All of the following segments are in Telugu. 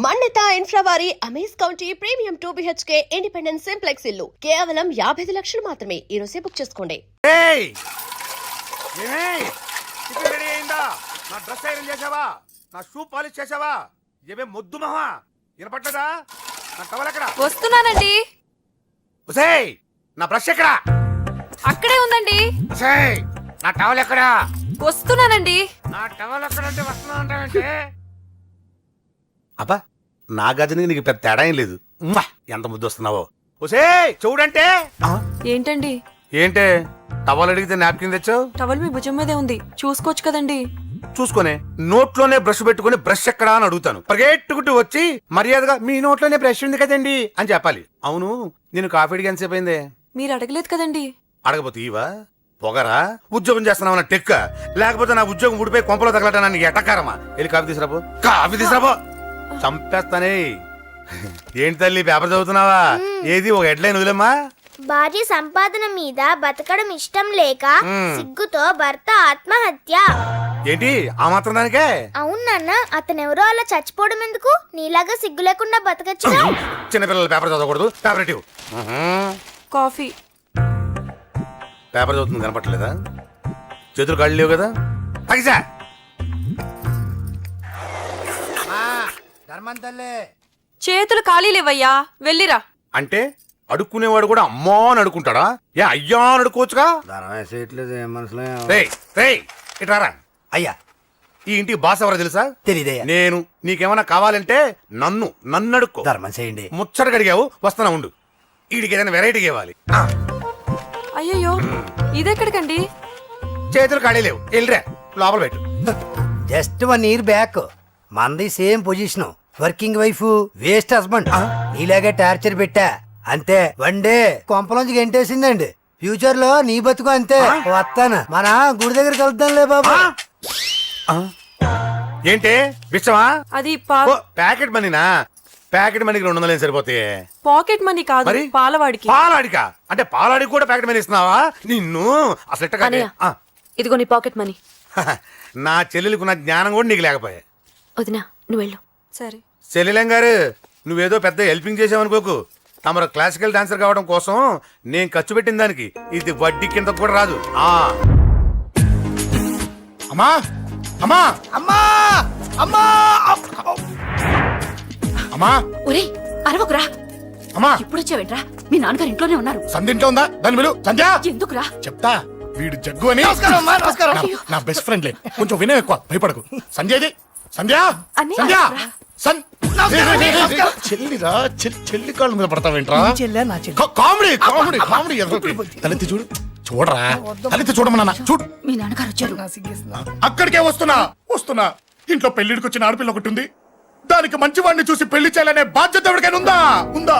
మన్నిత ఇన్ఫ్రా వారి amaze county premium 2 BHK independent simplex ఇల్లు కేవలం 55 లక్షలు మాత్రమే. ఈ రోజే బుక్ చేసుకోండి. నా డ్రెస్ ఐరన్ చేసావా? నా షూ పాలిష్ చేసావా? ఏమే మొద్దు మహా వినపట్లేదా? నా టవల్ ఎక్కడ? వస్తున్నానండి. ఒసేయ్ నా బ్రష్ ఎక్కడ? అక్కడే ఉందండి. ఒసేయ్ నా టవల్ ఎక్కడ? వస్తున్నానండి. నా టవల్ ఎక్కడంటే వస్తున్నా అంటావంటే? అబ్బా నా గజనికి నీకు పెద్ద తేడా ఏం లేదు. ఎంత ముద్దు వస్తున్నావో. ఒసేయ్ చూడంటే. ఏంటండి? ఏంటే టవల్ అడిగితే నాప్కిన్ తెచ్చావు? టవల్ మీ భుజం మీదే ఉంది, చూసుకోవచ్చు కదండి. చూసుకొని నోట్లోనే బ్రష్ పెట్టుకుని బ్రష్ ఎక్కడా అని అడుగుతాను. పరిగెట్టుకుంటూ వచ్చి మర్యాదగా మీ నోట్లోనే బ్రష్ ఉంది కదండి అని చెప్పాలి. అవును నేను కాఫీ అడిగి ఎంతసేపు అయిందే? మీరు అడగలేదు కదండి. అడగపోతే ఇవా పొగరా? ఉద్యోగం చేస్తున్నావు టెక్క, లేకపోతే నా ఉద్యోగం ఊడిపోయి కొంపలో తగలటానికి ఎటకారమా? వెళ్ళి కాఫీ తీసుకురాబో. కాఫీ తీసుకురాబో. చంపేస్తానే. ఏంటి తల్లి పేపర్ చదువుతున్నావా? ఏది ఒక హెడ్లైన్ వదిలేమ్మా. భార్య సంపాదన మీద బతకడం ఇష్టం లేక సిగ్గుతో భర్త ఆత్మహత్య. ఏంటి ఆ మాత్రం దానికే? అవునన్న, అతనెవరో అలా చచ్చిపోవడం ఎందుకు? నీలాగా సిగ్గు లేకుండా బతకచ్చు. చిన్నపిల్లలు పేపర్ చదవకూడదు. పేపర్ ఇవ్వు. కాఫీ. పేపర్ చదువుతుంది కనపట్లేదా? చేతులు కాళ్ళు లేవు కదా? తగ్గిసా చేతులు ఖాళీ లేవయ్యా, వెళ్ళిరా. అంటే అడుక్కునేవాడు కూడా అమ్మా అని అడుకుంటాడా? ఏ అయ్యా అని అడుకోవచ్చుగా? ఇట్రారా. అయ్యా ఈ ఇంటికి బాస్ ఎవరో తెలుసా? తెలీదయ్యా. నేను. నీకేమన్నా కావాలంటే నన్ను అడుక్కో. ధర్మం చేయండి. ముచ్చటగా అడిగావు, వస్తున్నా ఉండు. వీడికి ఏదైనా వెరైటీ ఇవ్వాలి. అయ్యయ్యో ఇదెక్కడికండి? చేతులు ఖాళీ లేవు, వెళ్ళిరా లోపల పెట్టు. జస్ట్ 1 year బ్యాక్ మనది same position. Working wife, waste husband. నీలాగే టార్చర్ పెట్టా అంతే. 1 day కొంపలోంచి గెంటేసిందండి. ఫ్యూచర్ లో నీ బతుకు అంతే. వస్తాను, మన గుడి దగ్గర కలుద్దాంలే బాబా. ఏంటి విషమా? అది ప్యాకెట్ మనీనా? ప్యాకెట్ మనీకి 200 సరిపోతాయి. పాకెట్ మనీ కాదు, మరి పాలవాడికి. పాలాడికా? అంటే పాలాడికి కూడా ప్యాకెట్ మనీ ఇస్తున్నావా? నిన్ను అసలు ఇదిగో నీ పాకెట్ మనీ. నా చెల్లెలకు నా జ్ఞానం కూడా నీకు లేకపోయా. వదినా నువ్వు వెళ్ళు. సరే చెల్లెలం గారు, నువ్వేదో పెద్ద హెల్పింగ్ చేసావనుకోకు. తమరు క్లాసికల్ డాన్సర్ కావడం కోసం నేను ఖర్చు పెట్టిన దానికి ఇది వడ్డీ కింద కూడా రాదు. అమ్మా అమ్మా అమ్మా అమ్మా అమ్మా. ఒరేయ్ అరవకురా. అమ్మా ఇప్పుడు వచ్చావేంట్రా? మీ నాన్నగారు ఇంట్లోనే ఉన్నారు. సంధ్య ఇంట్లో ఉందా? దాని విలు. సంధ్య ఎందుకురా? చెప్తా. వీడు జగ్గు అని నమస్కారం. నా బెస్ట్ ఫ్రెండ్లే. కొంచెం వినయం ఎక్కువ, భయపడకు. సంధ్యది. సంధ్య సంధ్య చెల్లిరా. చెల్లి కాళ్ళ మీద పడతావేంట్రా? Comedy comedy comedy. తలెత్తి చూడు. చూడరా, తలెత్తి చూడమన్నా. చూడు, మీ నాన్నగారు వచ్చారు. అక్కడికే వస్తున్నా. ఇంట్లో పెళ్లిడికి వచ్చిన ఆడపిల్ల ఒకటి ఉంది. దానికి మంచి వాడిని చూసి పెళ్లి చేయాలనే బాధ్యత ఎవరికైనా ఉందా?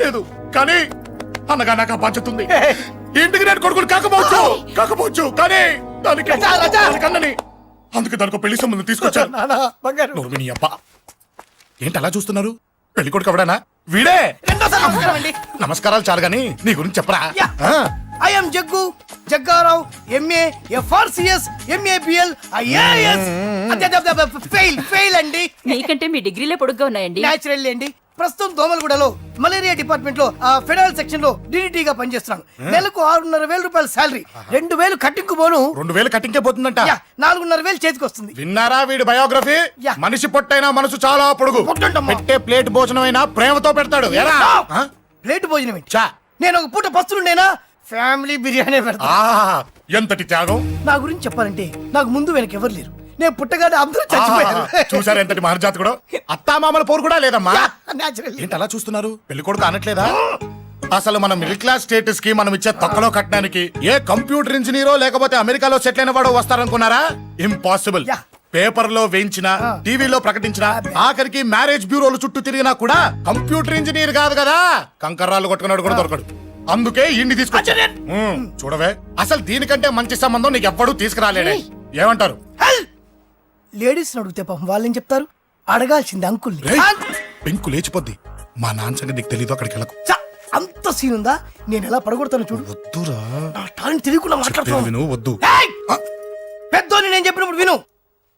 లేదు. కానీ అన్నగా నాకు ఆ బాధ్యత ఉంది. ఇంటికి నేను కొడుకుని కాకపోవచ్చు కానీ దానికి అందుకే దానికి పెళ్లి సంబంధం తీసుకొచ్చాను. అబ్బా ఏంటి అలా చూస్తున్నారు? పెళ్లి కొడుకు ఎవడానా? వీడే. నమస్కారాలు చాలు గాని నీ గురించి చెప్పరా. I'm Jaggu Jaggarao, MA FRCS MABL IAS. Fail అండి. మీకంటే మీ డిగ్రీలే పొడుగ్గా ఉన్నాయండి. న్యాచురల్ అండి. ప్రస్తుతం దోమలగూడలో మలేరియా డిపార్ట్మెంట్ లో ఫెడరల్ సెక్షన్ లో DDT గా పనిచేస్తున్నాను. నెలకు 6,500 రూపాయల శాలరీ, 2,000 కట్టింగ్ పోను. 2,000 కట్టింకే పోతుందంట. 4,500 చేతికి వస్తుంది. విన్నారా వీడి బయోగ్రఫీ? మనిషి పొట్టైనా మనసు చాలా పొడుగు. పెట్టే ప్లేట్ భోజనం అయినా ప్రేమతో పెడతాడు. ప్లేట్ భోజనం ఏంటి? నేను ఒక పూట పస్తులుండేనా? ఫ్యామిలీ బిర్యానీ పెడతా. ఎంతటి త్యాగం! నా గురించి చెప్పాలంటే నాకు ముందు వెనక ఎవరు లేరు. నేను పుట్టగానే అందరూ చచ్చిపోయారు. చూసారు ఎంతటి మహర్జాత్ కూడా. అత్తామామల పోరు కూడా లేదమ్మా. న్యాచురల్. ఏంటి అలా చూస్తున్నారు? పెళ్లి కొడుకు అనట్లేదా? అసలు మన మిడిల్ క్లాస్ స్టేటస్ కి మనం ఇచ్చే తక్కువలో కట్టడానికి ఏ కంప్యూటర్ ఇంజనీరో లేకపోతే అమెరికాలో సెటిల్ అయిన వాడు వస్తారనుకున్నారా? ఇంపాసిబుల్. పేపర్ లో వేయించిన, టీవీలో ప్రకటించిన, ఆఖరికి మ్యారేజ్ బ్యూరోలు చుట్టూ తిరిగినా కూడా కంప్యూటర్ ఇంజనీర్ కాదు కదా. కంకర్రాలు కొట్టుకున్నాడు కూడా దొరకడు. అందుకే ఇండి తీసుకొచ్చా. చూడవే, అసలు దీనికంటే మంచి సంబంధం నీకు ఎవ్వడూ తీసుకురాలేడే. ఏమంటారు? లేడీస్ అడిగితే పాపం వాళ్ళేం చెప్తారు? అడగాల్సింది అంకుల్. పెంకు లేచిపోద్ది. మా నాన్న సంగతి నీకు తెలీదు. అక్కడికి వెళ్ళకు. అంత సీన్ ఉందా? నేను ఎలా పడగొడతాను చూడు. వద్దురా, నా టాలెంట్ తెలియకుండా మాట్లాడుతున్నాను. వద్దు. పెద్దోని నేను చెప్పినప్పుడు విను.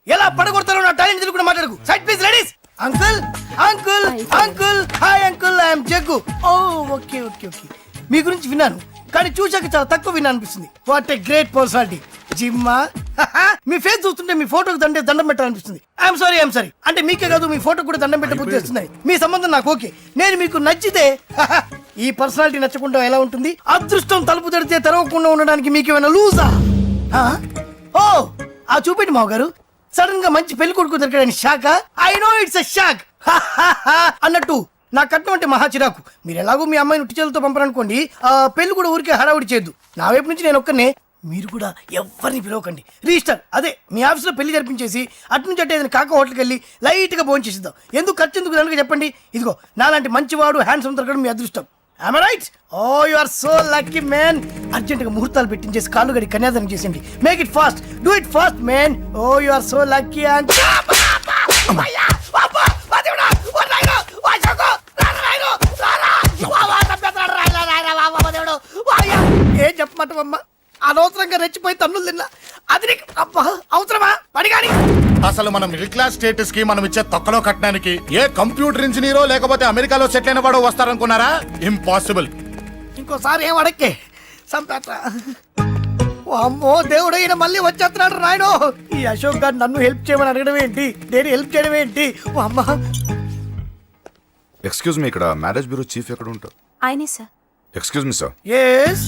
ఎలా పడగొడతానో నా టాలెంట్ తెలియకుండా మాట్లాడకు. Side please ladies. Uncle uncle uncle hi uncle I'm Jaggu oh okay okay okay మీ గురించి విన్నాను కానీ చూశాక చాలా తక్కువ విన్నా అనిపిస్తుంది వాట్ ఏ గ్రేట్ పర్సనాలిటీ జిమ్మా మీ ఫేస్ చూస్తుంటే మీ ఫోటోకి దండం పెట్టాలనిపిస్తుంది ఐఎమ్ సారీ అంటే మీకే కాదు మీ ఫోటో కూడా దండం పెట్టే బుద్ధి వస్తున్నాయి మీ సంబంధం నాకు ఓకే నేను మీకు నచ్చితే ఈ పర్సనాలిటీ నచ్చకుండా ఎలా ఉంటుంది అదృష్టం తలుపు తడితే తెరవకుండా ఉండడానికి మీకు ఏమైనా లూజా ఓ ఆ చూపెట్టి మావ గారు సడన్ గా మంచి పెళ్లి కొడుకు దొరికాడని shock I know it's a shock అన్నట్టు నా కట్నం అంటే మహా చిరాకు మీరు ఎలాగో మీ అమ్మాయిని ఉట్టి చేతులతో పంపరనుకోండి ఆ పెళ్లి కూడా ఊరికే హడావుడి చేయొద్దు నా వైపు నుంచి నేను ఒక్కనే మీరు కూడా ఎవరిని పిలవకండి రిజిస్టర్ అదే మీ ఆఫీస్లో పెళ్లి జరిపించేసి అటు నుంచి అంటే ఏదైనా కాక హోటల్కి వెళ్ళి లైట్ గా భోజనం చేసిద్దాం ఎందుకు ఖర్చు ఎందుకు కనుక చెప్పండి ఇదిగో నాలాంటి మంచివాడు హ్యాండ్సమ్ దొరకడం మీ అదృష్టం Am I right? Oh, you are so lucky, man. Urgent గా ముహూర్తాలు పెట్టించేసి కాళ్ళు గడి కన్యాదానం చేసేయండి. Make it fast. Do it fast, man. Oh, you are so lucky and ఏం చెప్పమంటావమ్మా అనవసరంగా రెచ్చిపోయి తన్నులు తిన్నా అది నీకు అబ్బా అవసరమా పడిగాని అసలు మన మిడిల్ క్లాస్ స్టేటస్ కి మనం ఇచ్చే తొక్కలో కట్టడానికి ఏ కంప్యూటర్ ఇంజనీరో లేకపోతే అమెరికాలో సెటిల్ అయిన వాడు వస్తారనుకున్నారా? ఇంపాసిబుల్. ఇంకోసారి ఏం అడక్కే సంపేట అమ్మో దేవుడు ఈయన మళ్ళీ వచ్చేస్తున్నాడు రాయడు ఈ అశోక్ గారు నన్ను హెల్ప్ చేయమని అడగడం ఏంటి నేను హెల్ప్ చేయడం ఏంటి ఓ అమ్మ ఎక్స్క్యూజ్ మీ, ఇక్కడ మ్యారేజ్ బ్యూరో చీఫ్ ఎక్కడ ఉంటారు? ఆయనే sir. Excuse me sir, yes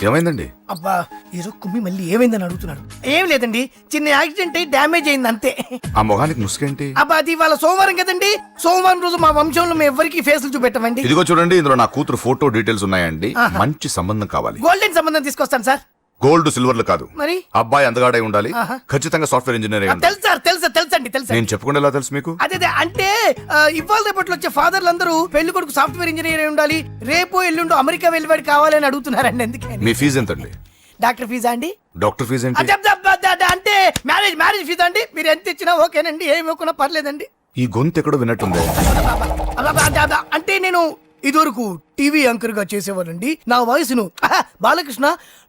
ఏమైందండి? అబ్బా ఈరోజు కుమ్మి మళ్ళీ ఏమైందని అడుగుతున్నాడు ఏం లేదండి చిన్న యాక్సిడెంట్ అయి డ్యామేజ్ అయింది అంతే ఆ మొహానికి ముసుకేంటి? అబ్బా అది ఇవాళ సోమవారం కదండి సోమవారం రోజు మా వంశంలో మేము ఎవరికి ఫేసులు చూపెట్టమండి ఇదిగో చూడండి, ఇందులో నా కూతురు ఫోటో డీటెయిల్స్ ఉన్నాయండి. మంచి సంబంధం కావాలి. గోల్డెన్ సంబంధం తీసుకొస్తాను సార్ గోల్డ్ సిల్వర్లు కాదు, మరి అబ్బాయి అందగాడై ఉండాలి. ఖచ్చితంగా సాఫ్ట్వేర్ ఇంజనీర్ అయి ఉండాలి. తెలుసు సార్ తెలుసండి తెలుసు నేను చెప్పకుండా ఎలా తెలుసు మీకు? అదే అంటే ఇవాళ రేపట్లో వచ్చే ఫాదర్లు అందరూ పెళ్లి కొడుకు సాఫ్ట్వేర్ ఇంజనీర్ అయి ఉండాలి రేపు ఎల్లుండు అమెరికా వెళ్ళివాడు కావాలని అడుగుతున్నారండి ఎందుకని మీ ఫీజు ఎంతండి? డాక్టర్ ఫీజా అండి డాక్టర్ ఫీజు ఏంటి? అంటే మ్యారేజ్ ఫీజా అండి మీరు ఎంత ఇచ్చినా ఓకేనండి ఏమి ఇవ్వకున్నా పర్లేదండి ఈ గొంతు ఎక్కడో విన్నట్టుంది. అంటే నేను ఇదివరకు టీవీ యాంకర్ గా చేసేవాడండి నా వయసును బాలకృష్ణ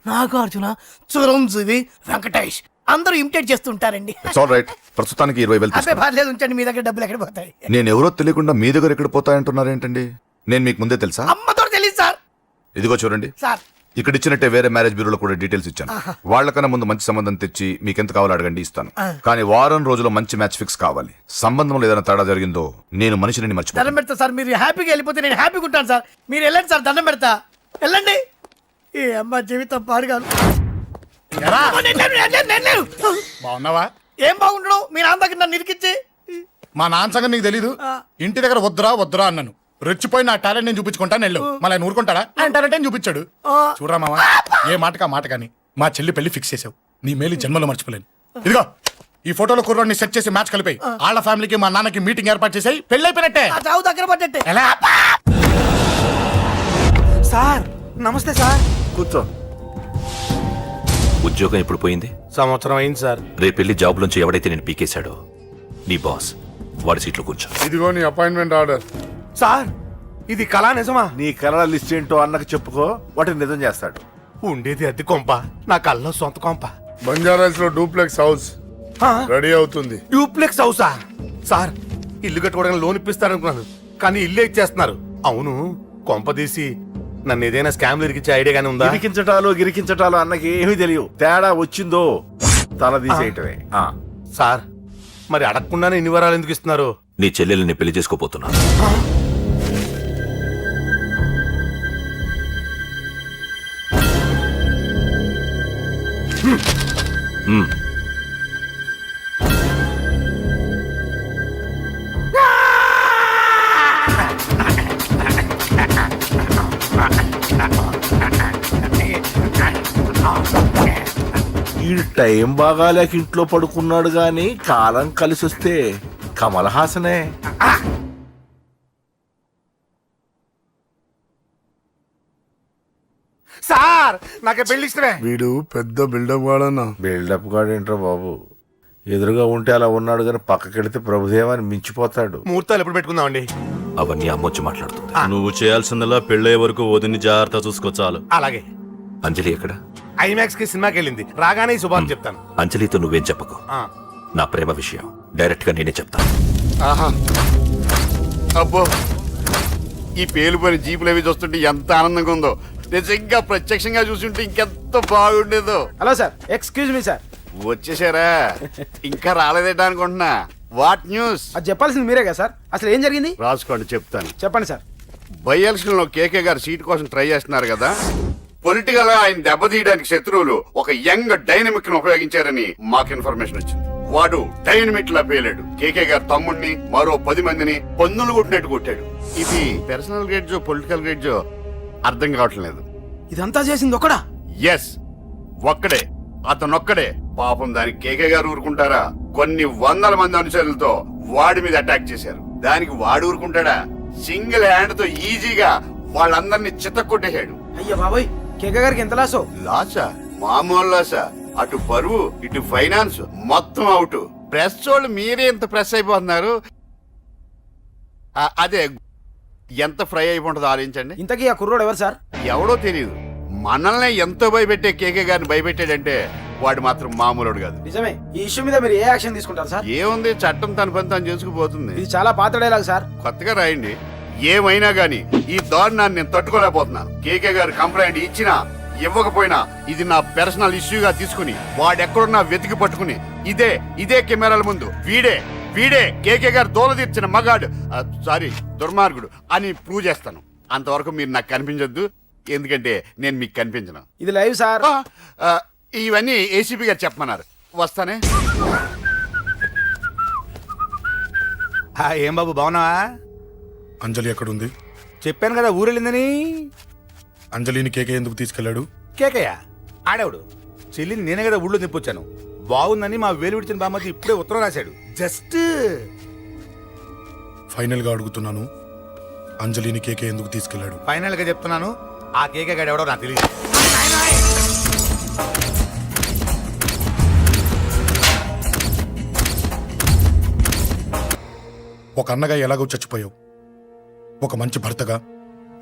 నాగార్జున చిరంజీవి వెంకటేష్ అందరూ ఇమిటేట్ చేస్తుంటారండి ఇట్స్ ఆల్ రైట్. ప్రస్తుతానికి 20,000 అబ్బే తీసుకో. పర్లేదు ఉంచండి మీ దగ్గర డబ్బులు ఎక్కడ పోతాయి నేను ఎవరో తెలియకుండా మీ దగ్గర ఎక్కడ పోతాయంటున్నారేంటండి? నేను మీకు ముందే తెలుసా? అమ్మతో తెలియదు సార్ ఇదిగో చూడండి, సార్ ఇక్కడ ఇచ్చినట్టే వేరే మ్యారేజ్ బ్యూరోలో కూడా డీటెయిల్స్ ఇచ్చాను. వాళ్ళకన్నా ముందు మంచి సంబంధం తెచ్చి మీకు ఎంత కావాలో అడగండి, ఇస్తాను. కానీ వారం రోజుల్లో మంచి మ్యాచ్ ఫిక్స్ కావాలి. సంబంధంలో ఏదైనా తేడా జరిగిందో నేను మనిషిని మర్చిపోతాను. దండం పెడతా సార్ మీరు హ్యాపీగా వెళ్ళిపోతే నేను హ్యాపీగా ఉంటాను సార్ మీరు వెళ్ళండి సార్ దండం పెడతా వెళ్ళండి ఏ అమ్మ జీవితం పాడుగాను ఎరా, నేను లేను. బాగున్నావా? ఏం బాగుండడం మీ నాన్న దగ్గర నన్ను ఇరికిచ్చి మా నాన్న సంగతి నీకు తెలీదు. ఇంటి దగ్గర వద్దురా అన్నాను. రెచ్చిపోయి నా టాలెంట్ నేను చూపించుకుంటాను వెళ్ళు. మళ్ళీ ఆయన ఊరుకుంటాడా? ఆయన టాలెంట్ అని చూపించాడు. చూడరా మావా, ఏ మాటకా మాట కానీ మా చెల్లి పెళ్లి ఫిక్స్ చేసావు. నీ మేలు జన్మలో మర్చిపోలేను. ఇదిగో ఈ ఫోటోలో కుర్రాడిని సెట్ చేసి మ్యాచ్ కలిపాయి. వాళ్ళ ఫ్యామిలీకి మా నాన్నకి మీటింగ్ ఏర్పాటు చేసాయి. పెళ్లి అయిపోయినట్టే. ఆ చావు దగ్గర పడ్డట్టే ఎలా? సార్ నమస్తే సార్. కూర్చో. ఉద్యోగం ఎప్పుడు పోయింది? సంవత్సరం అయింది సార్. రేపెళ్ళి జాబ్ నుంచి ఎవడైతే నేను పీకేశాడో నీ బాస్ వాడి సీట్లో కూర్చో. ఇదిగో నీ అపాయింట్మెంట్ ఆర్డర్. సార్ ఇది కళా నిజమా? నీ కలల లిస్ట్ ఏంటో అన్నకు చెప్పుకో, వాటిని నిజం చేస్తాడు. ఉండేది అద్దె కొంప, నా కళ్ళలో సొంత కొంప. బంజారాస్ లో డూప్లెక్స్ హౌస్ రెడీ అవుతుంది. డూప్లెక్స్ హౌసా? సార్ ఇల్లు కట్టుకోవడానికి లోన్ ఇప్పిస్తారనుకున్నాను, కానీ ఇల్లే ఇచ్చేస్తున్నారు. అవును, కొంప తీసి నన్ను ఏదైనా స్కామ్ ఇరికిచ్చే ఐడియా గానీ ఉందా? గిరికించటాలు అన్నకి ఏమీ తెలియవు. తేడా వచ్చిందో తల తీసేయటమే. సార్ మరి అడగకుండానే ఇన్ని వరాలు ఎందుకు ఇస్తున్నారు? నీ చెల్లెల్ని పెళ్లి చేసుకోపోతున్నా. ఈ టైం బాగాలేక ఇంట్లో పడుకున్నాడు గాని కాలం కలిసి వస్తే కమల్ హాసనే. సార్ నాకే పెళ్లి ఇష్టమే. వీడు పెద్ద బిల్డప్ వాడన్నా. బిల్డప్ గాడేంట్రా బాబు, ఎదురుగా ఉంటే అలా ఉన్నాడు గాని పక్కకెడితే ప్రభుదేవాన్ని మించిపోతాడు. ముహూర్తాలు ఎప్పుడు పెట్టుకుందామండి? అవన్నీ అమ్మొచ్చి మాట్లాడుతుంది. నువ్వు చేయాల్సిందలా పెళ్ళే వరకు వదిని జాగ్రత్త చూసుకో చాలు. అలాగే. అంజలి ఎక్కడ? ఐమాక్స్ కి సినిమాకి వెళ్ళింది, రాగానే శుభాన్ని చెప్తాను. అంజలితో నువ్వేం చెప్పకు. నా ప్రేమ విషయం డైరెక్ట్ గా నేనే చెప్తాను. ఆహా అబ్బో ఈ పేలిపోయిన జీపులు అవి చూస్తుంటే ఎంత ఆనందంగా ఉందో. నిజంగా ప్రత్యక్షంగా చూస్తుంటే ఇంకెంత బాగుండేదో. Hello sir, excuse me sir. వచ్చేసారా? ఇంకా రాలేదేటా అనుకుంటున్నా. What news? అది చెప్పాల్సింది మీరే కదా సార్. అసలు ఏం జరిగింది రాసుకోండి, చెప్తాను. చెప్పండి సార్. బై ఎలక్షన్ లో కేకే గారు సీట్ కోసం ట్రై చేస్తున్నారు కదా. పొలిటికల్ గా ఆయన దెబ్బతీయడానికి శత్రువులు ఒక యంగ్ డైనమిక్ ను ఉపయోగించారని మాకు ఇన్ఫర్మేషన్ వచ్చింది. వాడు డైనమిక్ లా పేలాడు. కేకే గారు తమ్ముడిని మరో 10 మందిని పన్నులు కొట్టినట్టు కొట్టాడు. ఇది పర్సనల్ గ్రేడ్జో పొలిటికల్ గ్రేడ్జో అర్థం కావట్లేదు. ఇదంతా చేసింది ఒకడా? ఎస్, ఒక్కడే, అతనొక్కడే. పాపం దానికి కేకే గారు ఊరుకుంటారా? కొన్ని వందల మంది అనుచరులతో వాడి మీద అటాక్ చేశారు. దానికి వాడు ఊరుకుంటాడా? సింగిల్ హ్యాండ్ తో ఈజీగా వాళ్ళందరినీ చిత్తకొట్టేశాడు. అయ్యా బాబాయ్, కేక గారికి ఎంత లాసో? లాసా? మామూలు లాసా? అటు పరువు ఇటు ఫైనాన్స్ మొత్తం అవుట్. ప్రెస్ వాళ్ళు మీరే ఎంత ప్రెస్ అయిపోతున్నారు. అదే ఎంత ఫ్రై అయిపోతుందో ఆలోచించండి. ఇంతకీ ఆ కుర్రోడు ఎవరు సార్? ఎవడో తెలియదు. మనల్ని ఎంతో భయపెట్టే కేకే గారిని భయపెట్టాడంటే వాడు మాత్రం మామూలుడు కాదు. నిజమే. ఈ ఇష్యూ మీద మీరు ఏ యాక్షన్ తీసుకుంటారు సార్? ఏముంది, చట్టం తన పని తను చేసుకుపోతుంది. ఇది చాలా పాత డైలాగ్ సార్. కొత్తగా రాయండి. ఏమైనా గాని ఈ దారుణాన్ని నేను తట్టుకోలేకపోతున్నాను. కేకే గారు కంప్లైంట్ ఇచ్చినా ఇవ్వకపోయినా ఇది నా పర్సనల్ ఇష్యూగా తీసుకుని వాడెక్కడున్నా వెతికి పట్టుకుని ఇదే కెమెరాల ముందు వీడే కేకే గారు దోల తీర్చిన మగాడు, సారీ దుర్మార్గుడు అని ప్రూవ్ చేస్తాను. అంతవరకు మీరు నాకు కనిపించొద్దు, ఎందుకంటే నేను మీకు కనిపించను. ఇది లైవ్ సార్. ఇవన్నీ ఏసీపీ గారు చెప్పమన్నారు. వస్తానే. ఏం బాబు బాగున్నావా? అంజలి ఎక్కడుంది? చెప్పాను కదా ఊరెళ్ళిందని. అంజలిని కేకే ఎందుకు తీసుకెళ్లాడు? కేకయ్య ఆడేవాడు. చెల్లిని నేనే కదా ఊళ్ళో నింపొచ్చాను. బాగుందని మా వేలు విడిచిన బామ్మకి ఇప్పుడే ఉత్తరం రాశాడు. జస్ట్ ఫైనల్ గా అడుగుతున్నాను, అంజలిని కేకే ఎందుకు తీసుకెళ్లాడు? ఫైనల్ గా చెప్తున్నాను, ఆ కేకే గాడు ఎవడో నాకు తెలియదు. ఒక అన్నగా ఎలాగో చచ్చిపోయావు, ఒక మంచి భర్తగా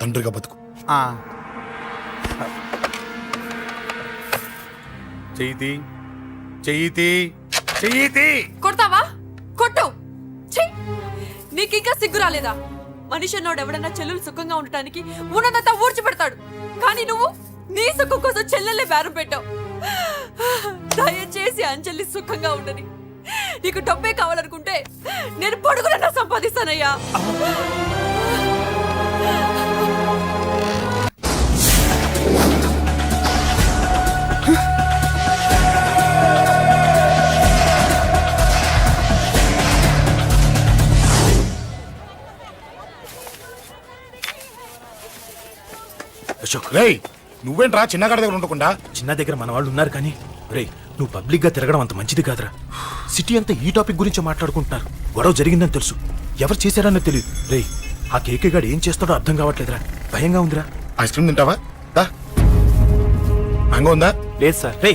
తండ్రిగా బతుకు. చెయ్యితి కొడతావా? కొట్టు. ఛీ! నీకింకా సిగ్గు రాలేదా? మనిషి అన్నోడు ఎవడన్నా చెల్లెలు సుఖంగా ఉండటానికి ఉన్నదంతా ఊడ్చి పెడతాడు. కానీ నువ్వు నీ సుఖం కోసం చెల్లెల్ని బేరం పెట్టావు. దయచేసి అంజలి సుఖంగా ఉండని. నీకు డబ్బే కావాలనుకుంటే నేను పొడుగునన్నా సంపాదిస్తానయ్యా. రేయ్, నువ్వేంట్రా చిన్నగాడి దగ్గర ఉండకుండా? చిన్న దగ్గర మన వాళ్ళు ఉన్నారు కానీ రే, నువ్వు పబ్లిక్ గా తిరగడం అంత మంచిది కాదురా. సిటీ అంతా ఈ టాపిక్ గురించి మాట్లాడుకుంటున్నారు. గొడవ జరిగిందని తెలుసు, ఎవరు చేశారన్నది తెలియదు. రే, ఆ కేకే గాడు ఏం చేస్తాడో అర్థం కావట్లేదురా. భయంగా ఉందిరా. ఐస్ క్రీమ్ తింటావా? మ్యాంగో ఉందా? లేదు సార్. రే,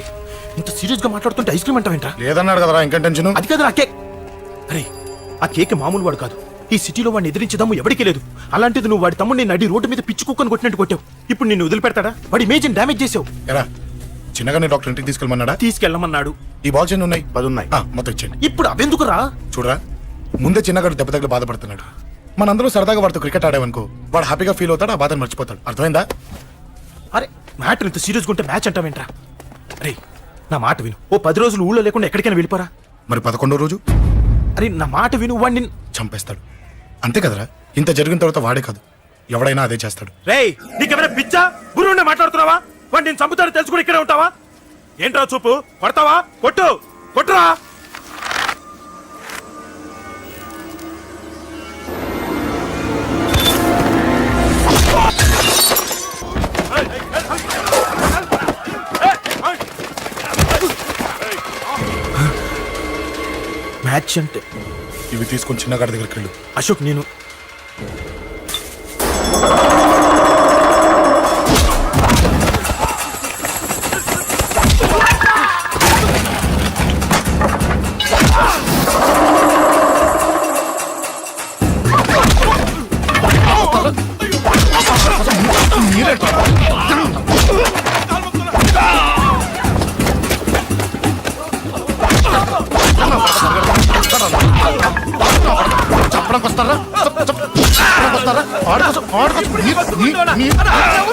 ఇంత సీరియస్ గా మాట్లాడుతుంటే ఐస్ క్రీమ్ అంటావేంట్రా? లేదన్నాడు కదరా, ఇంకా టెన్షన్. అది కాదురా కేక్. అరే, ఆ కేక్ మామూలు వాడు కాదు. ఈ సిటీలో వాడిని ఎదిరించదాము ఎవరికీ లేదు. అలాంటిది నువ్వు వాడి తమ్ముడిని నడి రోడ్డు మీద పిచ్చి కుక్కను కొట్టినట్టు కొట్టావు. ఇప్పుడు నిన్ను వదిలిపెడతాడా? వాడి ఇమేజ్ డ్యామేజ్ చేసావు. ఎరా, చిన్నగానే డాక్టర్ ఇంటికి తీసుకెళ్ళమన్నాడా? తీసుకెళ్ళమన్నాడు. ఈ బాల్స్ ఎన్ని ఉన్నాయి? 10 ఉన్నాయి. మొత్తం ఇచ్చేయండి. ఇప్పుడు అవెందుకురా? చూడరా, ముందే చిన్నగాడు దెబ్బ తగిలి బాధపడుతున్నాడు. మనందరూ సరదాగా వాడితో క్రికెట్ ఆడామనుకో, వాడు హ్యాపీగా ఫీల్ అవుతాడు, ఆ బాధను మర్చిపోతాడు. అర్థమైందా? అరే, మ్యాటర్ ఇంత సీరియస్గా ఉంటే మ్యాచ్ అంటావేంట్రా? అరే, నా మాట విను. ఓ 10 రోజులు ఊళ్ళో లేకుండా ఎక్కడికైనా వెళ్ళిపోరా. మరి 11వ రోజు? అరే, నా మాట విను. వాడిని చంపేస్తాడు. అంతే కదరా? ఇంత జరిగిన తర్వాత వాడే కాదు, ఎవడైనా అదే చేస్తాడు. రేయ్, నీకెవరైనా పిచ్చా? గురువునే మాట్లాడుతున్నావా? వాడిని నేను చంపుతాడు తెలుసుకుని ఇక్కడే ఉంటావా? ఏంట్రా చూపు? కొడతావా? కొట్టు, కొట్టురా. మ్యాచ్ అంటే ఇవి తీసుకొని చిన్నగాడి దగ్గరికి వెళ్ళు. అశోక్, నేను చంపడానికి వస్తారా? చంపడానికి వస్తారా? ఆడుకోసం, ఆడుకోసం.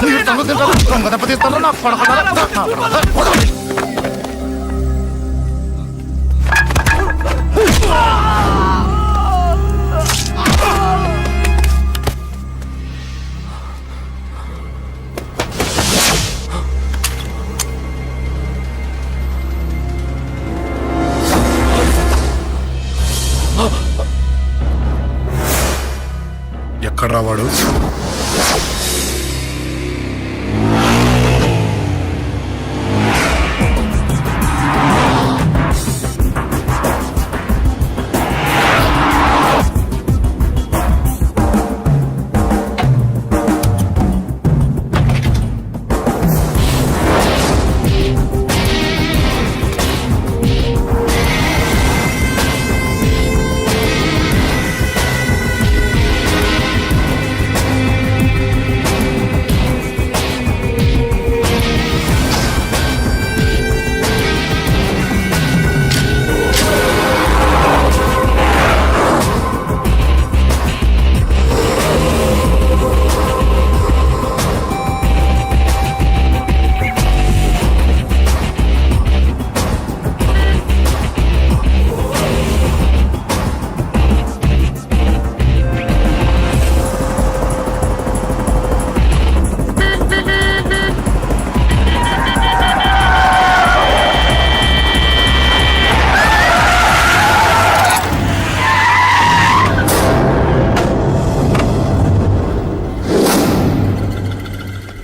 మీరు సంగతి తింటారా? దొంగ దెబ్బ తీస్తారా? నా కొడకలారా? ఎక్కడ రావాడు?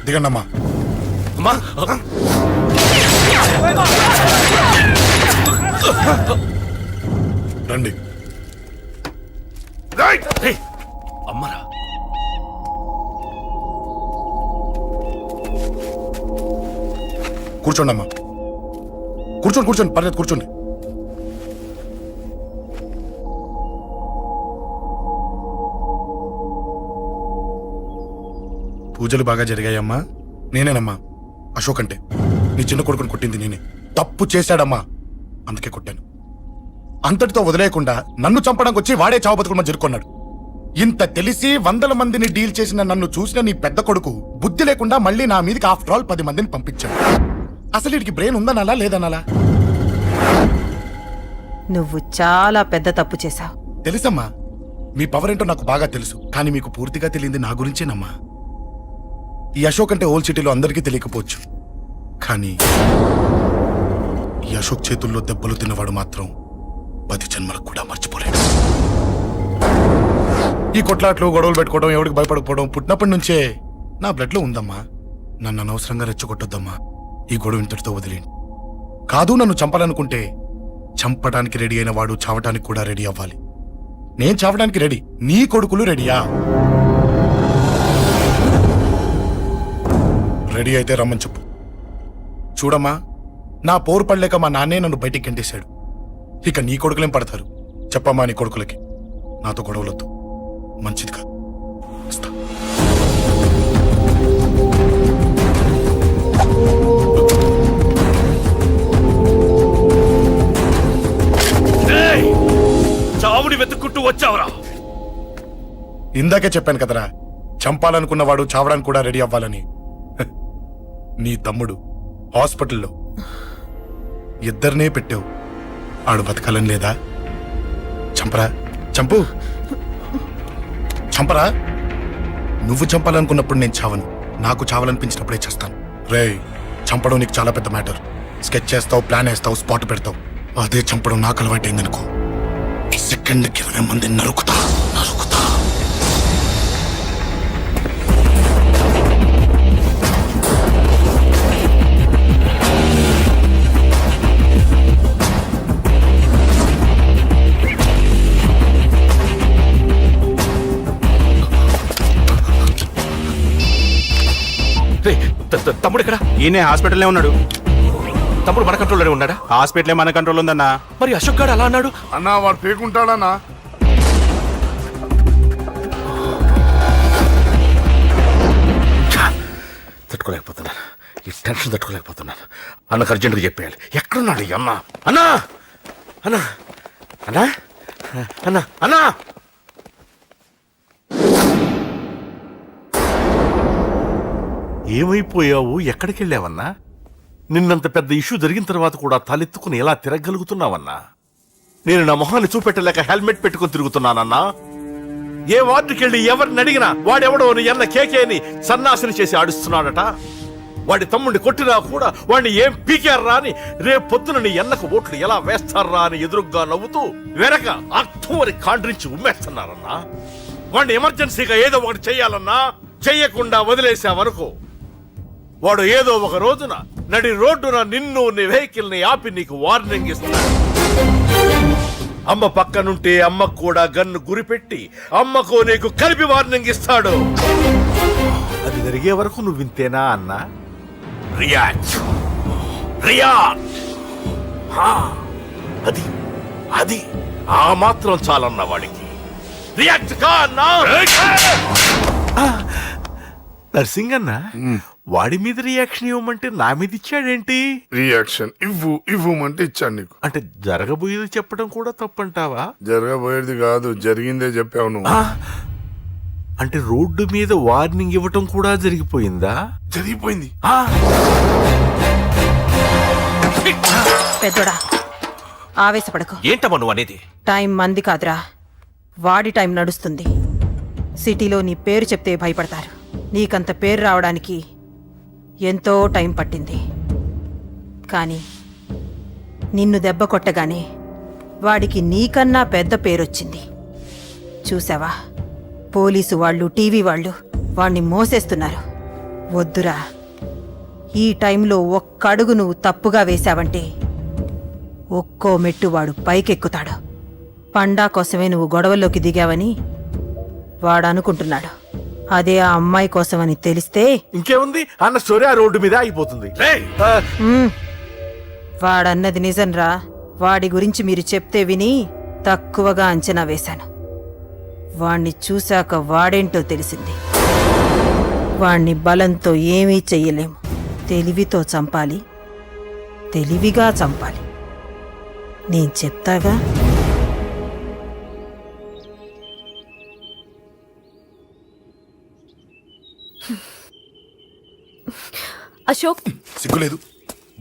దిగండమ్మా. రండి. అమ్మరా కూర్చోండి అమ్మా. కూర్చోండి కూర్చోండి, పర్లేదు కూర్చోండి. పూజలు బాగా జరిగాయమ్మా? నేనేనమ్మా, అశోక్ అంటే. నీ చిన్న కొడుకుని కొట్టింది నేనే. తప్పు చేశాడమ్మా, అందుకే కొట్టాను. అంతటితో వదిలేయకుండా నన్ను చంపడానికి వచ్చి వాడే చావు బతుకుడు జరుపుకున్నాడు. ఇంత తెలిసి 100 మందిని డీల్ చేసిన నన్ను చూసిన నీ పెద్ద కొడుకు బుద్ధి లేకుండా మళ్ళీ నా మీదకి ఆఫ్టర్ ఆల్ 10 మందిని పంపించాడు. అసలు వీడికి బ్రెయిన్ ఉందనాలా లేదనాలా? నువ్వు చాలా పెద్ద తప్పు చేశావు. తెలుసమ్మా, మీ పవర్ ఏంటో నాకు బాగా తెలుసు. కానీ మీకు పూర్తిగా తెలియంది నా గురించేనమ్మా. ఈ అశోక్ అంటే ఓల్డ్ సిటీలో అందరికీ తెలియకపోవచ్చు, కానీ ఈ అశోక్ చేతుల్లో దెబ్బలు తిన్నవాడు మాత్రం 10 జన్మలకు కూడా మర్చిపోలేడు. ఈ కొట్లాట్లు గొడవలు పెట్టుకోవడం, ఎవరికి భయపడకపోవడం పుట్టినప్పటి నుంచే నా బ్లడ్ లో ఉందమ్మా. నన్ను అనవసరంగా రెచ్చగొట్టొద్దమ్మా. ఈ గొడవ ఇంతటితో వదిలేండి. కాదు, నన్ను చంపాలనుకుంటే చంపడానికి రెడీ అయిన వాడు చావటానికి కూడా రెడీ అవ్వాలి. నేను చావడానికి రెడీ, నీ కొడుకులు రెడీయా? రెడీ అయితే రమ్మని చెప్పు. చూడమ్మా, నా పోరు పడలేక మా నాన్నే నన్ను బయటికి గంటేశాడు. ఇక నీ కొడుకులేం పడతారు? చెప్పమ్మా నీ కొడుకులకి నాతో గొడవలొద్దు, మంచిది కాదు. వస్తా. చావుని వెతుక్కుంటూ వచ్చావురా? ఇందాకే చెప్పాను కదరా, చంపాలనుకున్నవాడు చావడానికి కూడా రెడీ అవ్వాలని. నీ తమ్ముడు హాస్పిటల్లో ఇద్దరినే పెట్టావు, ఆడు బతకాలని లేదా? చంపరా, చంపు, చంపరా. నువ్వు చంపాలనుకున్నప్పుడు నేను చావను, నాకు చావాలనిపించినప్పుడే చేస్తాను. రే, చంపడం నీకు చాలా పెద్ద మ్యాటర్. స్కెచ్ చేస్తావు, ప్లాన్ వేస్తావు, స్పాట్ పెడతావు. అదే చంపడం నాకు అలవాటైందనుకో, సెకండ్కి 20 మందిని నరుకుతా. తమ్ముడు ఇక్కడ? ఈయనే హాస్పిటల్లో ఉన్నాడు. తమ్ముడు మన కంట్రోల్లోనే ఉన్నాడా? హాస్పిటలే మన కంట్రోల్ ఉందన్నా. మరి అశోక్ గారు అలా అన్నాడు? అన్నా, వాడు పేకుంటాడన్నా. తట్టుకోలేకపోతున్నాను, ఈ టెన్షన్ తట్టుకోలేకపోతున్నాను. అన్నకు అర్జెంటుగా చెప్పేయాలి. ఎక్కడున్నాడు ఈ అన్న? అన్నా, అన్నా, అన్నా, అన్నా, అన్నా, ఏమైపోయావు? ఎక్కడికెళ్ళావన్నా? నిన్నంత పెద్ద ఇష్యూ జరిగిన తర్వాత కూడా తలెత్తుకుని ఎలా తిరగలుగుతున్నావన్నా? నేను నా మొహాన్ని చూపెట్టలేక హెల్మెట్ పెట్టుకుని తిరుగుతున్నానన్నా. ఏ వార్డుకెళ్ళి ఎవరిని అడిగినా వాడెవడో నీ అన్న కేకేని సన్నాసిని చేసి ఆడిస్తున్నాడట. వాడి తమ్ముడిని కొట్టినా కూడా వాడిని ఏం పీకారా అని రేపొద్దున నీ అన్నకు ఓట్లు ఎలా వేస్తారా అని ఎదురుగ్గా నవ్వుతూ వెనక అక్టోబరి కాండ్రించి ఉమ్మేస్తున్నారన్నా. వాడిని ఎమర్జెన్సీగా ఏదో ఒకటి చెయ్యాలన్నా, చెయ్యకుండా వదిలేసావనుకో వాడు ఏదో ఒక రోజున నడి రోడ్డున నిన్ను నీ వెహికల్ ని ఆపి నీకు వార్నింగ్ ఇస్తాడు. అమ్మ పక్కనుంటే అమ్మకు కూడా గన్ను గురిపెట్టి అమ్మకు నీకు కలిపి వార్నింగ్ ఇస్తాడు. అది జరిగే వరకు నువ్వు వింతేనా అన్నా? React react. అది అది ఆ మాత్రం చాలన్న వాడికి. రియాక్ట్ కా అన్నా. నర్సింగ్ అన్న వాడి మీద రియాక్షన్ ఇవ్వమంటే నా మీద ఇచ్చాడేంటి? రియాక్షన్ ఇవ్వమంటే ఇచ్చాను నీకు. అంటే జరగబోయేది చెప్పడం కూడా తప్పంటావా? జరగబోయేది కాదు, జరిగిందే చెప్పావు నువ్వు. అంటే రోడ్డు మీద వార్నింగ్ ఇవ్వటం కూడా జరిగిపోయిందా? జరిగిపోయింది. పెద్దోడా ఆవేశపడకు. ఏంటమ్మా నువ్వు అనేది? టైం మంది కాదురా, వాడి టైం నడుస్తుంది. సిటీలో నీ పేరు చెప్తే భయపడతారు. నీకంత పేరు రావడానికి ఎంతో టైం పట్టింది. కానీ నిన్ను దెబ్బ కొట్టగానే వాడికి నీకన్నా పెద్ద పేరొచ్చింది. చూసావా, పోలీసు వాళ్ళు, టీవీ వాళ్ళు వాణ్ణి మోసేస్తున్నారు. వద్దురా, ఈ టైంలో ఒక్కడుగు నువ్వు తప్పుగా వేశావంటే ఒక్కో మెట్టు వాడు పైకెక్కుతాడు. పండా కోసమే నువ్వు గొడవల్లోకి దిగావని వాడు అనుకుంటున్నాడు. అదే ఆ అమ్మాయి కోసమని తెలిస్తే ఇంకేముంది అన్న స్టోరీ ఆ రోడ్డు మీద అయిపోతుంది. వాడన్నది నిజంరా. వాడి గురించి మీరు చెప్తే విని తక్కువగా అంచనా వేశాను. వాణ్ణి చూశాక వాడేంటో తెలిసింది. వాణ్ణి బలంతో ఏమీ చెయ్యలేము. తెలివితో చంపాలి, తెలివిగా చంపాలి. నేను చెప్తాగా. అశోక్, సిగ్గు లేదు,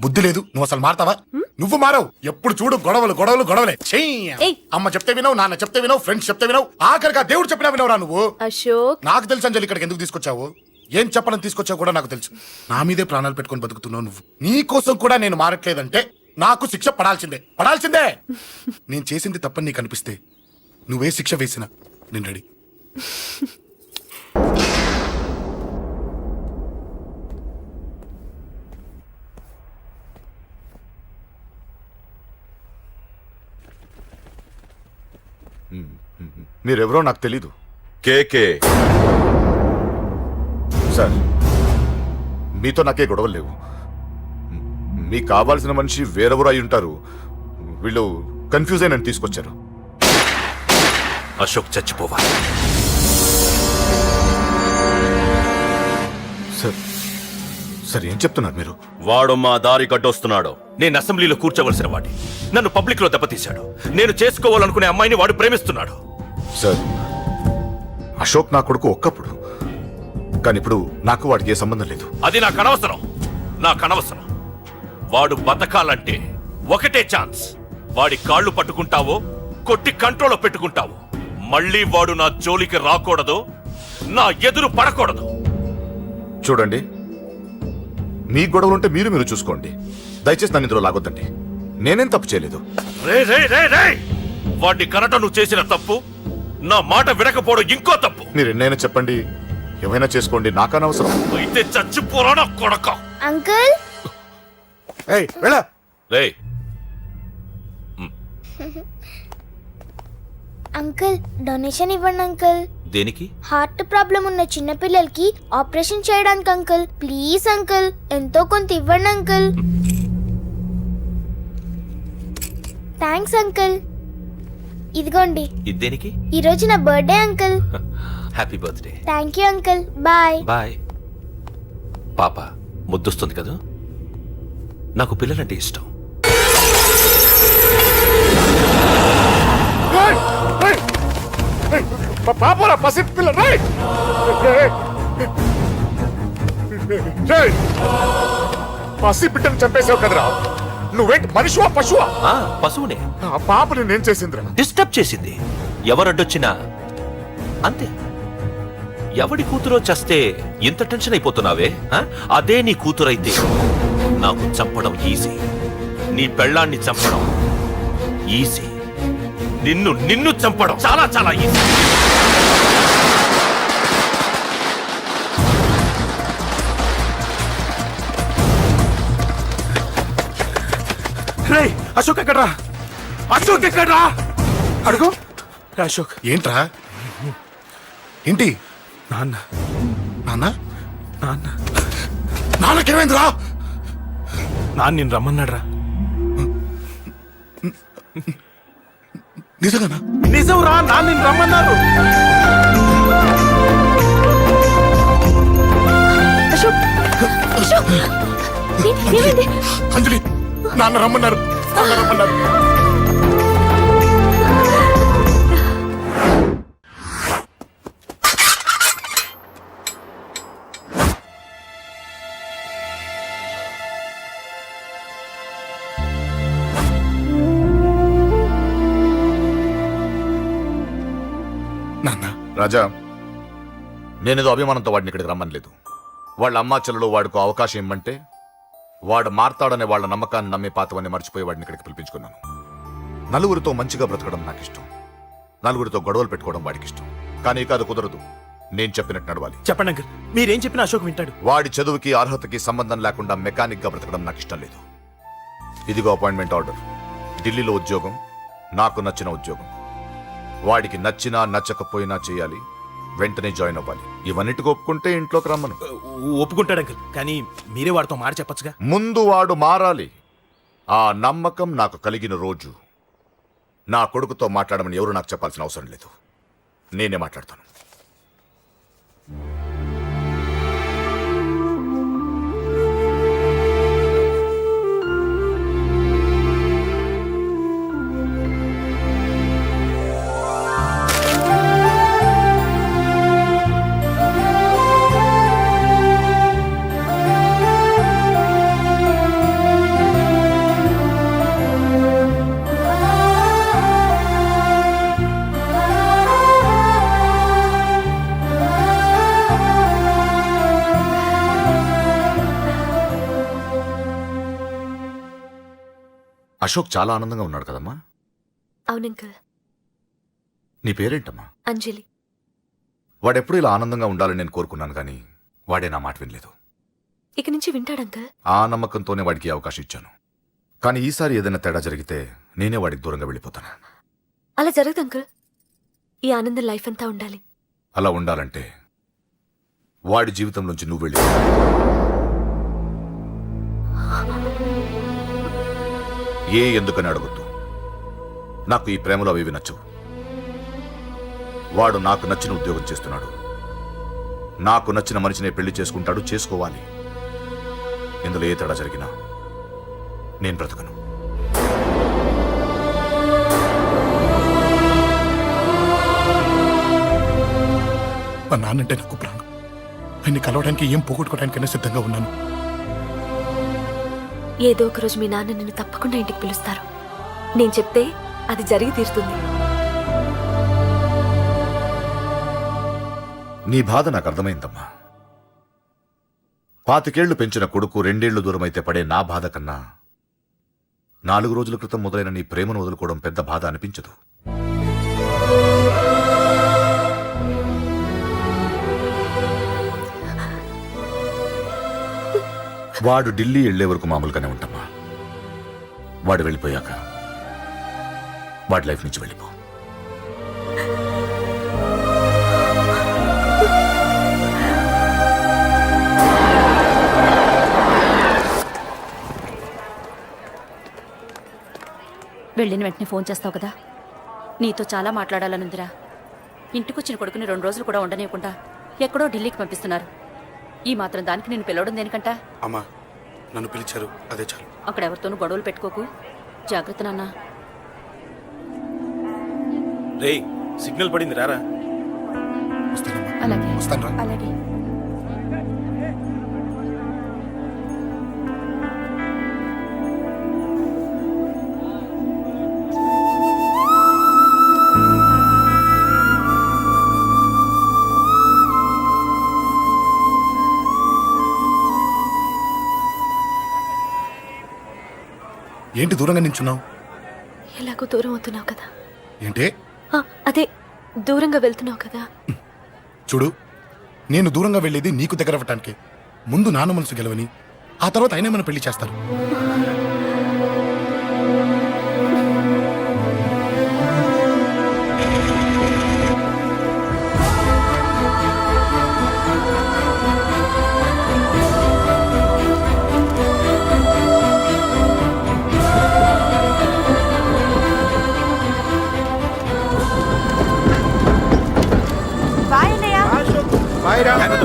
బుద్ధి లేదు. నువ్వు అసలు మారతావా? నువ్వు మారవు. ఎప్పుడు చూడు గొడవలు గొడవలు గొడవలే. ఏయ్. అమ్మ చెప్తే వినవు, నాన్న చెప్తే వినవు, ఫ్రెండ్స్ చెప్తే వినవు, ఆఖరిగా దేవుడు చెప్పినా వినవురా నువ్వు. అశోక్, నాకు తెలుసు అంజలి ఇక్కడికి ఎందుకు తీసుకొచ్చావు, ఏం చెప్పాలని తీసుకొచ్చావు కూడా నాకు తెలుసు. నా మీదే ప్రాణాలు పెట్టుకొని బతుకుతున్నావు నువ్వు. నీ కోసం కూడా నేను మారట్లేదంటే నాకు శిక్ష పడాల్సిందే, పడాల్సిందే. నేను చేసింది తప్పని నీకు అనిపిస్తే నువ్వే శిక్ష వేసినా నేను రెడీ. మీరెవరో నాకు తెలీదు. కేకే సార్, మీతో నాకే గొడవలు లేవు. మీకు కావాల్సిన మనిషి వేరెవరో అయి ఉంటారు. వీళ్ళు కన్ఫ్యూజ్ అయి నన్ను తీసుకొచ్చారు. అశోక్ చచ్చిపోవాలి. సార్ సార్ ఏం చెప్తున్నారు మీరు? వాడు మా దారి గడ్డొస్తున్నాడు. నేను అసెంబ్లీలో కూర్చోవలసిన వాడి నన్ను పబ్లిక్ లో దెబ్బతీశాడు. నేను చేసుకోవాలనుకునే అమ్మాయిని వాడు ప్రేమిస్తున్నాడు. సార్, అశోక్ నా కొడుకు ఒక్కప్పుడు, కానీ ఇప్పుడు నాకు వాడికి ఏ సంబంధం లేదు. అది నాకు అనవసరం, నాకు అనవసరం. వాడు బతకాలంటే ఒకటే ఛాన్స్. వాడి కాళ్ళు పట్టుకుంటావో కొట్టి కంట్రోల్లో పెట్టుకుంటావు. మళ్ళీ వాడు నా జోలికి రాకూడదు, నా ఎదురు పడకూడదు. చూడండి, మీ గొడవలుంటే మీరు చూసుకోండి. దయచేసి నన్ను ఇందులో లాగొద్దండి. నేనేం తప్పు చేయలేదు. రే రే రే రే, వాడిని కనట నువ్వు చేసిన తప్పు, నా మాట వినకపోవడం ఇంకో తప్పు. మీరు ఎన్నైనా చెప్పండి, ఏమైనా చేసుకోండి, నాకనవసరం. అయితే చచ్చిపోరా నా కొడక. అంకుల్, రే, అంకుల్ డొనేషన్ ఇవ్వండి అంకుల్. దేనికి? హార్ట్ ప్రాబ్లం ఉన్న చిన్న పిల్లలకి ఆపరేషన్ చేయడానికి అంకుల్. ప్లీజ్ అంకుల్, ఎంతో కొంత ఇవ్వండి అంకుల్. Thanks uncle. ఇదిగోండి. ఇది దేనికి? ఈ రోజు నా birthday uncle. Happy birthday. Thank you uncle. Bye. Bye. పాప ముద్దొస్తుంది కదా, నాకు పిల్లలంటే ఇష్టం. పాపరా పసి పిల్ల. రేయ్! పసి బిడ్డను చంపేశావు కదరా నువ్వేంటి మనిషివా పశువా పశువునే ఆ పాపని నేను చేసిందిరా డిస్టర్బ్ చేసింది. ఎవరడ్డొచ్చినా అంతే. ఎవడి కూతురో చస్తే ఇంత టెన్షన్ అయిపోతున్నావే? అదే నీ కూతురైతే నాకు చంపడం ఈజీ. నీ పెళ్ళాన్ని చంపడం ఈజీ. నిన్ను చంపడం చాలా చాలా ఈజీ. రేయ్ అశోక్ ఎక్కడ్రా? అశోక్ ఎక్కడ్రా? అడుగు రే అశోక్. ఏంట్రా ఏంటి నాన్న నాన్న నాన్న నాన్నకేమైందిరా నాన్న నిన్ను రమ్మన్నాడ్రా. నిజంగానా నిజం రా, నాన్న నిన్ను రమ్మన్నారు. అంజలి నాన్న రమ్మన్నారు నాన్న రమ్మన్నారు నాన్న రాజా, నేనేదో అభిమానంతో వాడిని ఇక్కడికి రమ్మనలేదు. వాళ్ళ అమ్మా చెల్లెలు వాడికి అవకాశం ఇమ్మంటే వాడు మారతాడనే వాళ్ళ నమ్మకాన్ని నమ్మి పాతవన్నీ మర్చిపోయి వాడిని ఇక్కడికి పిలిపించుకున్నాను. నలుగురితో మంచిగా బ్రతకడం నాకు ఇష్టం, నలుగురితో గొడవలు పెట్టుకోవడం వాడికి ఇష్టం. కానీ ఇక అది కుదరదు. నేను చెప్పినట్టు నడవాలి. చెప్పండి అంకుల్, మీరేం చెప్పినా అశోక్ వింటాడు. వాడి చదువుకి అర్హతకి సంబంధం లేకుండా మెకానిక్ గా బ్రతకడం నాకు ఇష్టం లేదు. ఇదిగో అపాయింట్మెంట్ ఆర్డర్. ఢిల్లీలో ఉద్యోగం, నాకు నచ్చిన ఉద్యోగం. వాడికి నచ్చినా నచ్చకపోయినా చేయాలి, వెంటనే జాయిన్ అవ్వాలి. ఇవన్నిటికి ఒప్పుకుంటే ఇంట్లోకి రమ్మను. ఒప్పుకుంటాడు అంకుల్, కానీ మీరే వాడితో మాట చెప్పచ్చుగా. ముందు వాడు మారాలి. ఆ నమ్మకం నాకు కలిగిన రోజు నా కొడుకుతో మాట్లాడమని ఎవరు నాకు చెప్పాల్సిన అవసరం లేదు. నేనే మాట్లాడతాను. అశోక్ చాలా ఆనందంగా ఉన్నాడు కదమ్మా? అవునంకల్. నీ పేరేంటమ్మా? అంజలి. వాడెప్పుడు ఇలా ఆనందంగా ఉండాలని నేను కోరుకున్నాను, కానీ వాడే నా మాట వినలేదు. ఇక నుంచి వింటాడంకల్. ఆ నమ్మకంతోనే వాడికి అవకాశం ఇచ్చాను. కానీ ఈసారి ఏదైనా తేడా జరిగితే నేనే వాడికి దూరంగా వెళ్ళిపోతాను. అలా జరగదు అంకల్. ఈ ఆనందం లైఫ్ అంతా ఉండాలి. అలా ఉండాలంటే వాడి జీవితంలోంచి నువ్వు వెళ్ళి. ఎందుకని అడగొద్దు. నాకు ఈ ప్రేమలో అవి నచ్చవు. వాడు నాకు నచ్చిన ఉద్యోగం చేస్తున్నాడు, నాకు నచ్చిన మనిషినే పెళ్లి చేసుకుంటాడు, చేసుకోవాలి. ఇందులో ఏ తేడా జరిగినా నేను బ్రతకను. మా నాన్నంటే నాకు ప్రాణం. ఆయన్ని కలవడానికి ఏం పోగొట్టుకోవడానికైనా సిద్ధంగా ఉన్నాను. ఏదో ఒక రోజు మీ నాన్న నిన్ను తప్పకుండా ఇంటికి పిలుస్తారు. నేను చెప్తే అది జరిగి తీరుతుంది. నీ బాధ నాకు అర్థమైందమ్మా. 25 ఏళ్లు పెంచిన కొడుకు 2 ఏళ్లు దూరమైతే పడే నా బాధ కన్నా 4 రోజుల క్రితం మొదలైన నీ ప్రేమను వదులుకోవడం పెద్ద బాధ అనిపించదు. వాడు ఢిల్లీ వెళ్లే వరకు మామూలుగానే ఉంటామా. వాడు వెళ్ళిపోయాక వాడి లైఫ్ నుంచి వెళ్ళిపో. వెళ్ళిన వెంటనే ఫోన్ చేస్తావు కదా. నీతో చాలా మాట్లాడాలనుందిరా. ఇంటికొచ్చిన కొడుకుని 2 రోజులు కూడా ఉండనివ్వకుండా ఎక్కడో ఢిల్లీకి పంపిస్తున్నారు. ఈ మాత్రం దానికి నేను పిలవడం దేనికంట? అమ్మా, నన్ను పిలిచారు, అదే చాలు. అక్కడ ఎవరితోనూ గొడవలు పెట్టుకోకు. జాగ్రత్త నాన్న. రేయ్, సిగ్నల్ పడింది, రారా. అలాగే వస్తాను రా. అలాగే. ఏంటి దూరంగా నించున్నావు? ఎలాగో దూరం అవుతున్నావు కదా. ఏంటి? అదే దూరంగా వెళ్తున్నావు కదా. చూడు, నేను దూరంగా వెళ్ళేది నీకు దగ్గర అవ్వటానికి. ముందు నాన్న మనసు గెలవని, ఆ తర్వాత ఆయనే మన పెళ్లి చేస్తారు. బాయ్ అన్నయ్య.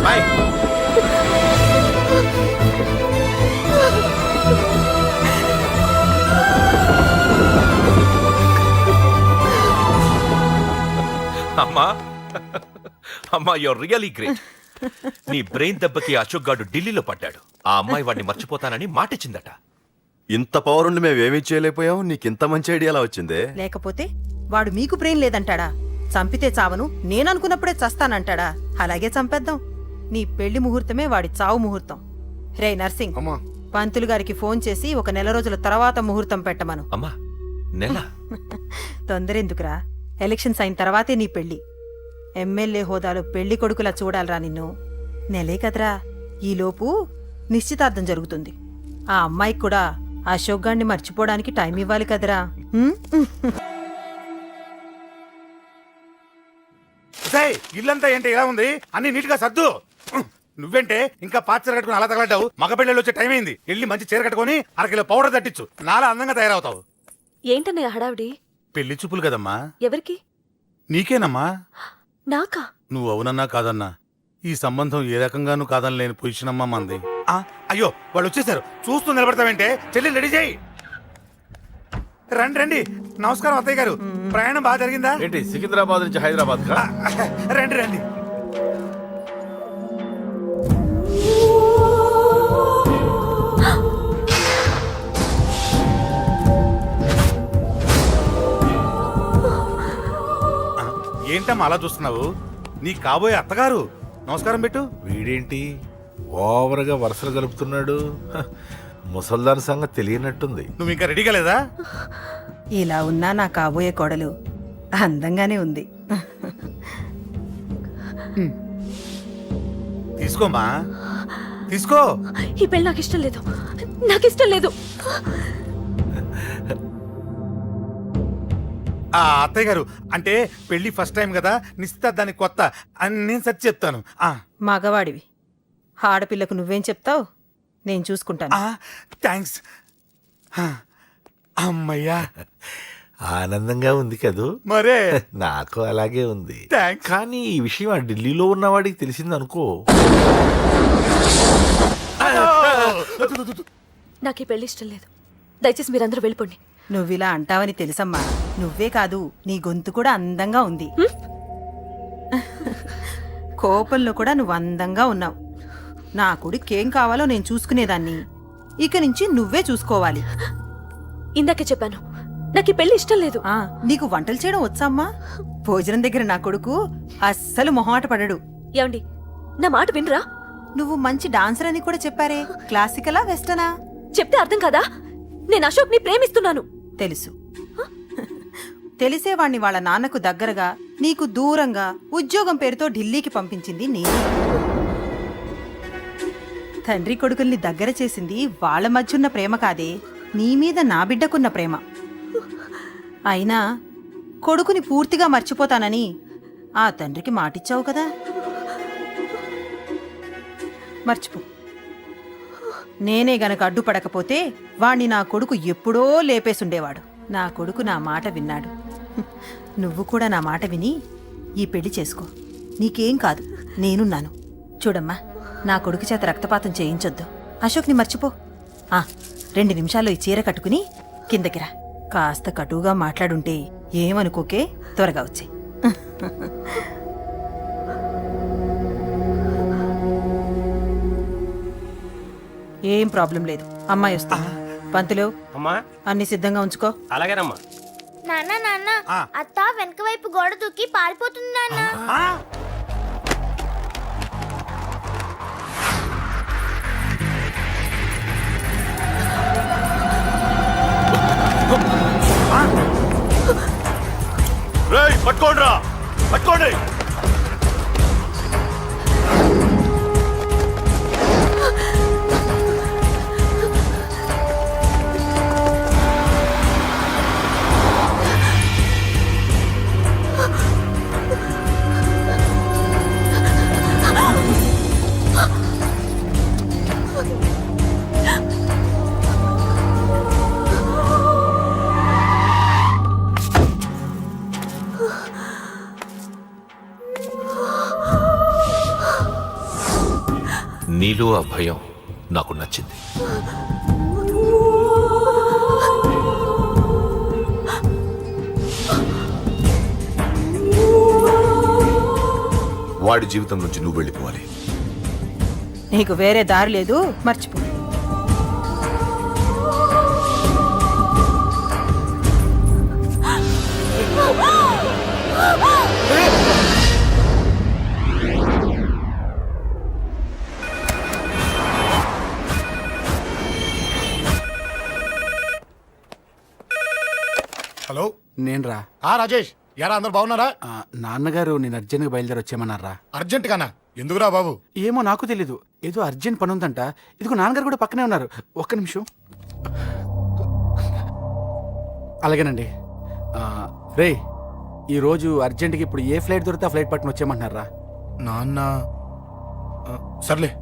బాయ్. అమ్మా అమ్మా యువర్ రియలీ గ్రేట్. నీ బ్రెయిన్ దెబ్బకి అశోక్ గాడు ఢిల్లీలో పడ్డాడు. ఆ అమ్మాయి వాడిని మర్చిపోతానని మాటిచ్చిందట. ఇంత పవర్ ఉండి మేము ఏమీ చేయలేకపోయాం, నీకింత మంచి ఐడియా ఎలా వచ్చిందే? లేకపోతే వాడు మీకు బ్రెయిన్ లేదంటాడా? చంపితే చావను, నేననుకున్నప్పుడే చస్తానంటాడా? అలాగే చంపేద్దాం. నీ పెళ్లి ముహూర్తమే వాడి చావు ముహూర్తం. రే నర్సింగ్, పంతులు గారికి ఫోన్ చేసి ఒక నెల రోజుల తర్వాత ముహూర్తం పెట్టమను. అమ్మా నెల? తొందరెందుకురా, ఎలక్షన్స్ అయిన తర్వాతే నీ పెళ్లి. ఎమ్మెల్యే హోదాలో పెళ్లి కొడుకులా చూడాలరా నిన్ను. నెలే కదరా, ఈలోపు నిశ్చితార్థం జరుగుతుంది. ఆ అమ్మాయికి కూడా అశోక్ గాన్ని మర్చిపోవడానికి టైం ఇవ్వాలి కదరా. ఇల్లంతా ఏంటి ఇలా ఉంది? అన్ని నీట్ గా సర్దు. నువ్వేంటే ఇంకా పాచర కట్టుకుని అలా తగలడ్డావు? మగ పెళ్ళిళ్ళు వచ్చే టైం అయింది. వెళ్ళి మంచి చీర కట్టుకుని అరకిలో పౌడర్ తట్టించు. నాలా అందంగా తయారవుతావు. ఏంటన్నయ్య హడావిడి? పెళ్లి చూపులు కదమ్మా. ఎవరికి? నీకేనమ్మా. నాకా? నువ్వు అవునన్నా కాదన్నా ఈ సంబంధం ఏ రకంగానూ కాదని లేని పొజిషన్ అమ్మా మంది. అయ్యో వాళ్ళు వచ్చేసారు, చూస్తూ నిలబడతావంటే చెల్లి రెడీ చేయి. రండి రండి. నమస్కారం అత్తయ్య గారు, ప్రయాణం బాగా జరిగిందా? ఏంటి సికింద్రాబాద్ నుంచి హైదరాబాద్ కా? రండి రండి. ఏంటమ్మా అలా చూస్తున్నావు? నీ కాబోయే అత్తగారు. నమస్కారం పెట్టు. వీడేంటి ఓవర్గా వరుసలు కలుపుతున్నాడు? ముసల్దాన్ సంగతి తెలియనట్టుంది. నువ్వు ఇంకా రెడీగా లేదా? ఇలా ఉన్నా నా కాబోయే కోడలు అందంగానే ఉంది. తీసుకోమ్మా, తీసుకో. ఈ పెళ్లి నాకు ఇష్టం లేదు, నాకు ఇష్టం లేదు. అత్తయ్య గారు, అంటే పెళ్లి ఫస్ట్ టైం కదా, నిశ్చితార్థానికి కొత్త అని నేను సరి చెప్తాను. మగవాడివి, ఆడపిల్లకు నువ్వేం చెప్తావు? నేను చూసుకుంటాను. థ్యాంక్స్. అమ్మయ్యా, ఆనందంగా ఉంది కదూ? మరే నాకు అలాగే ఉంది. థ్యాంక్స్. కానీ ఈ విషయం ఆ ఢిల్లీలో ఉన్నవాడికి తెలిసింది అనుకో. నాకు ఈ పెళ్లి ఇష్టం లేదు. దయచేసి మీరందరూ వెళ్ళిపోండి. నువ్విలా అంటావని తెలుసమ్మా. నువ్వే కాదు, నీ గొంతు కూడా అందంగా ఉంది. కోపంలో కూడా నువ్వు అందంగా ఉన్నావు. నా కొడుకేం కావాలో నేను చూసుకునేదాన్ని, ఇక నుంచి నువ్వే చూసుకోవాలి. ఇందాకే చెప్పాను, నాకు ఈ పెళ్లి ఇష్టం లేదు. నీకు వంటలు చేయడం వచ్చామ్మా? భోజనం దగ్గర నా కొడుకు అస్సలు మొహమాట పడడు. ఏమండి, నా మాట వినరా? నువ్వు మంచి డాన్సర్ అని కూడా చెప్పారే. క్లాసికలా వెస్టర్నా? చెప్తే అర్థం కాదా? నేను అశోక్ ని ప్రేమిస్తున్నాను. తెలుసు. తెలిసేవాణ్ణి వాళ్ళ నాన్నకు దగ్గరగా, నీకు దూరంగా ఉద్యోగం పేరుతో ఢిల్లీకి పంపించింది నేనే. తండ్రి కొడుకుల్ని దగ్గర చేసింది వాళ్ళ మధ్యున్న ప్రేమ కాదే, నీ మీద నా బిడ్డకున్న ప్రేమ. అయినా కొడుకుని పూర్తిగా మర్చిపోతానని ఆ తండ్రికి మాటిచ్చావు కదా, మర్చిపో. నేనే గనక అడ్డుపడకపోతే వాణ్ణి నా కొడుకు ఎప్పుడో లేపేసుండేవాడు. నా కొడుకు నా మాట విన్నాడు. నువ్వు కూడా నా మాట విని ఈ పెళ్లి చేసుకో. నీకేం కాదు, నేనున్నాను. చూడమ్మా, నా కొడుకు చేత రక్తపాతం చేయించొద్దు. అశోక్ని మర్చిపో. 2 నిమిషాల్లో ఈ చీర కట్టుకుని కిందకి రా. కాస్త కటువుగా మాట్లాడుంటే ఏమనుకోకే, త్వరగా వచ్చే. ఏం ప్రాబ్లం లేదు, అమ్మాయి వస్తా. పంతులు, అన్ని సిద్ధంగా ఉంచుకో. అలాగేనమ్మా. నాన్న నాన్న, అత్త వెనక వైపు గోడ దూకి పారిపోతుంది నాన్న. పట్టుకోండిరా పట్టుకోండి. నీలో ఆ భయం నాకు నచ్చింది. వాడి జీవితం నుంచి నువ్వు వెళ్ళిపోవాలి. నీకు వేరే దారి లేదు, మర్చిపో. హలో, నేను రా. రాజేష్, యారా అందరు బాగున్నారా? నాన్నగారు నేను అర్జెంట్గా బయలుదేరి వచ్చేయమన్నారా? అర్జెంట్ గానా? ఎందుకురా బాబు? ఏమో నాకు తెలీదు, ఏదో అర్జెంట్ పని ఉందంట. ఇదిగో నాన్నగారు కూడా పక్కనే ఉన్నారు. ఒక్క నిమిషం. అలాగేనండి. రే, ఈరోజు అర్జెంట్గా ఇప్పుడు ఏ ఫ్లైట్ దొరికితే ఆ ఫ్లైట్ పట్టుకుని వచ్చేయమంటున్నారా? నాన్న సర్లే